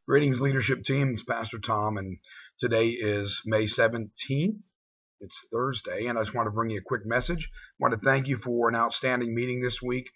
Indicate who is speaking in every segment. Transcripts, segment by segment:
Speaker 1: Greetings, leadership team. It's Pastor Tom, and today is May 17th. It's Thursday, and I just want to bring you a quick message. I want to thank you for an outstanding meeting this week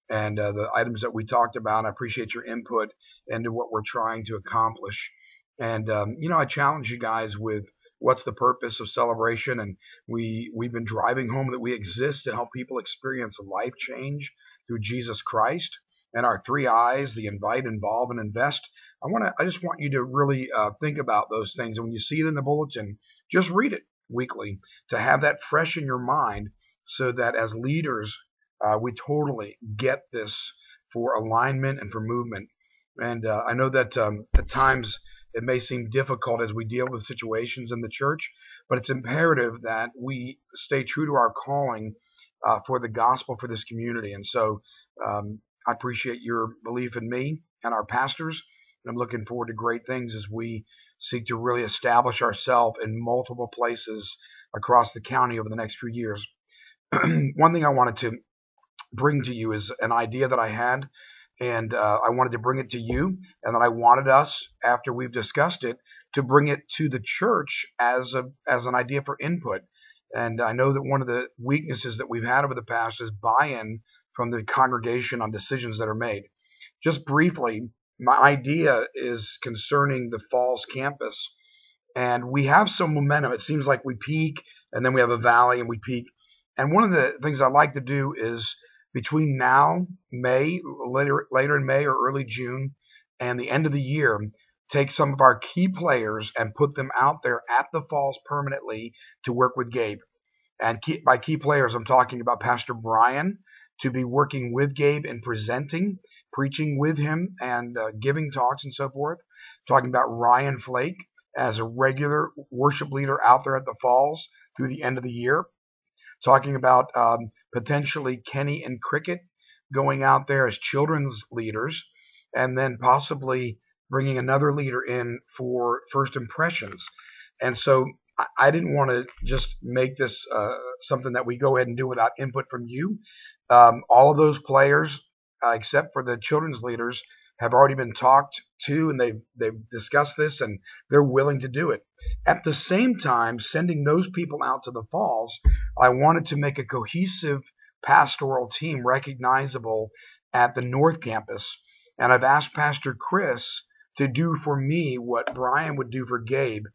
Speaker 1: and the items that we talked about. I appreciate your input into what we're trying to accomplish. And, I challenge you guys with what's the purpose of celebration, and we've been driving home that we exist to help people experience life change through Jesus Christ. And our three I's, the invite, involve, and invest. I just want you to really think about those things. And when you see it in the bulletin, just read it weekly to have that fresh in your mind so that as leaders, we totally get this for alignment and for movement. And I know that at times it may seem difficult as we deal with situations in the church, but it's imperative that we stay true to our calling for the gospel for this community. And so I appreciate your belief in me and our pastors. And I'm looking forward to great things as we seek to really establish ourselves in multiple places across the county over the next few years. One thing I wanted to bring to you is an idea that I had, and I wanted to bring it to you, and then I wanted us, after we've discussed it, to bring it to the church as an idea for input. And I know that one of the weaknesses that we've had over the past is buy-in from the congregation on decisions that are made. Just briefly, my idea is concerning the Falls campus, and we have some momentum. It seems like we peak, and then we have a valley, and we peak. And one of the things I like to do is between now, later in May or early June, and the end of the year, take some of our key players and put them out there at the Falls permanently to work with Gabe. And by key players, I'm talking about Pastor Brian, to be working with Gabe and preaching with him and giving talks and so forth. Talking about Ryan Flake as a regular worship leader out there at the Falls through the end of the year. Talking about potentially Kenny and Cricket going out there as children's leaders, and then possibly bringing another leader in for first impressions. And so I didn't want to just make this something that we go ahead and do without input from you. All of those players, except for the children's leaders, have already been talked to, and they've discussed this, and they're willing to do it. At the same time, sending those people out to the Falls, I wanted to make a cohesive pastoral team recognizable at the North Campus. And I've asked Pastor Chris to do for me what Brian would do for Gabe.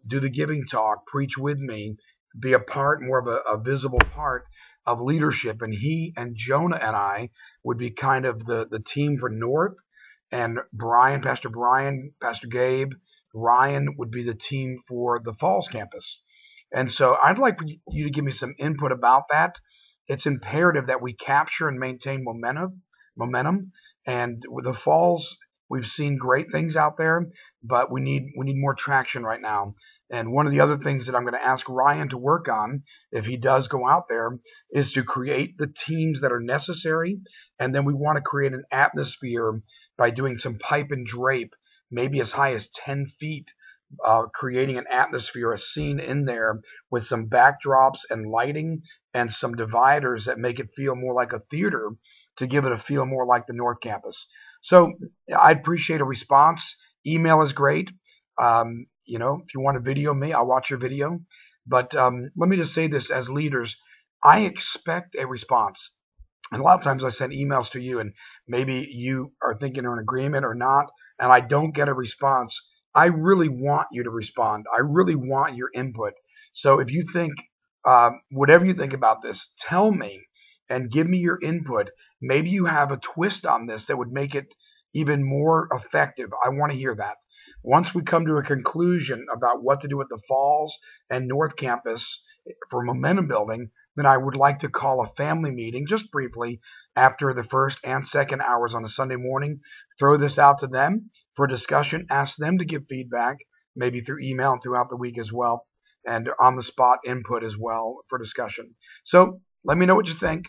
Speaker 1: Do the giving talk, preach with me, be a part, more of a visible part of leadership. And he and Jonah and I would be kind of the team for North, and Pastor Gabe, Ryan would be the team for the Falls campus. And so I'd like for you to give me some input about that. It's imperative that we capture and maintain momentum. And with the Falls, we've seen great things out there, but we need more traction right now. And one of the other things that I'm going to ask Ryan to work on, if he does go out there, is to create the teams that are necessary. And then we want to create an atmosphere by doing some pipe and drape, maybe as high as 10 feet, creating an atmosphere, a scene in there with some backdrops and lighting and some dividers that make it feel more like a theater to give it a feel more like the North Campus. So I'd appreciate a response. Email is great. If you want to video me, I'll watch your video. But let me just say this, as leaders, I expect a response. And a lot of times I send emails to you, and maybe you are thinking you're in agreement or not, and I don't get a response. I really want you to respond. I really want your input. So if you think, whatever you think about this, tell me and give me your input. Maybe you have a twist on this that would make it even more effective. I want to hear that. Once we come to a conclusion about what to do with the Falls and North Campus for momentum building, then I would like to call a family meeting just briefly after the first and second hours on a Sunday morning. Throw this out to them for discussion. Ask them to give feedback, maybe through email and throughout the week as well, and on-the-spot input as well for discussion. So let me know what you think.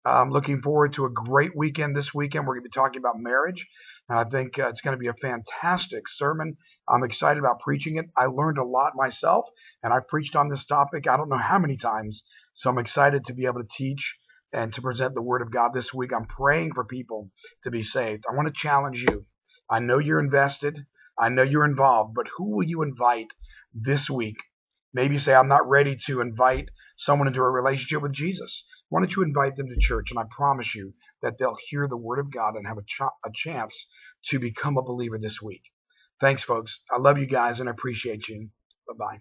Speaker 1: I'm looking forward to a great weekend this weekend. We're going to be talking about marriage. I think it's going to be a fantastic sermon. I'm excited about preaching it. I learned a lot myself, and I've preached on this topic I don't know how many times. So I'm excited to be able to teach and to present the Word of God this week. I'm praying for people to be saved. I want to challenge you. I know you're invested. I know you're involved, but who will you invite this week? Maybe you say, I'm not ready to invite someone into a relationship with Jesus. Why don't you invite them to church? And I promise you that they'll hear the word of God and have a chance to become a believer this week. Thanks, folks. I love you guys and I appreciate you. Bye-bye.